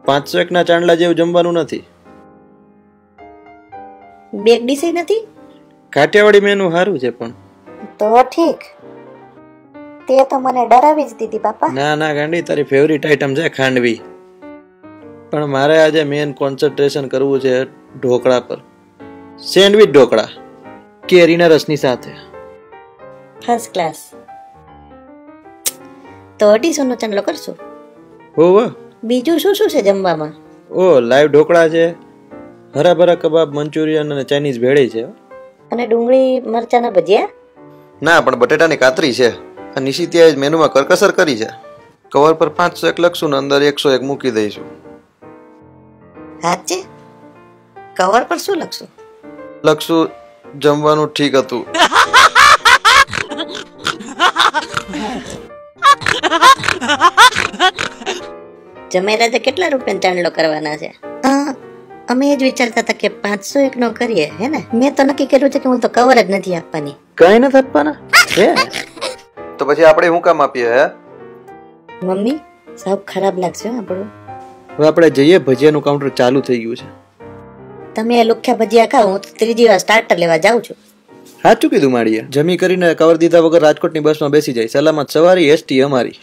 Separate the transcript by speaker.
Speaker 1: 501 ના ચાંદલા જેવું જમવાનું નથી.
Speaker 2: બેગ ડીશ નથી.
Speaker 1: કાઠિયાવાડી મેનુ સારું છે પણ.
Speaker 2: તો ઠીક. તે તો મને ડરાવી જ દીધી બાપા.
Speaker 1: ના ના ગાંડી, તારી ફેવરિટ આઈટમ છે ખાંડવી. પણ મારે આજે મેન કોન્સન્ટ્રેશન કરવું છે ઢોકળા પર. સેન્ડવિચ ઢોકળા કેરીના રસની સાથે.
Speaker 2: First class. તો 250 નો ચાંદલો કરશું.
Speaker 1: હોવ.
Speaker 2: બીજું શું શું છે જમવામાં?
Speaker 1: ઓ લાઈવ ઢોકળા છે, હરાભરા કબાબ, મંચુરિયન અને ચાઇનીઝ ભેળી છે.
Speaker 2: અને ડુંગળી મરચાના ભજીયા?
Speaker 1: ના, પણ બટેટાની કાતરી છે. આ નિશિત્યાએ મેનુમાં કરકસર કરી છે. કવર પર 501 લખશું ને અંદર 101 મૂકી દઈશું.
Speaker 2: સાચે? કવર પર શું લખશું?
Speaker 1: લખશું જમવાનું ઠીક હતું.
Speaker 2: જમેરાજે કેટલા રૂપિયાનો ચાંદલો કરવાના છે? અમે જ વિચારતા હતા કે 501 નો કરીએ, હે ને? મેં તો નક્કી કર્યું છે કે હું તો કવર જ નથી આપવાની.
Speaker 1: કઈ નથી આપવાના? તો પછી આપણે શું કામ આપીએ? હે
Speaker 2: મમ્મી, સાવ ખરાબ લાગશે આપણું.
Speaker 1: હવે આપણે જઈએ, ભજીયાનું કાઉન્ટર ચાલુ થઈ ગયું છે.
Speaker 2: તમે એ લુખ્યા ભજીયા ખાઓ, હું ત્રીજી વાર સ્ટાર્ટર લેવા જાઉં છું.
Speaker 1: સાચું કીધું માળીએ. જમી કરીને કવર દીધા વગર રાજકોટની બસમાં બેસી જાય. સલામત સવારી, એસટી અમારી.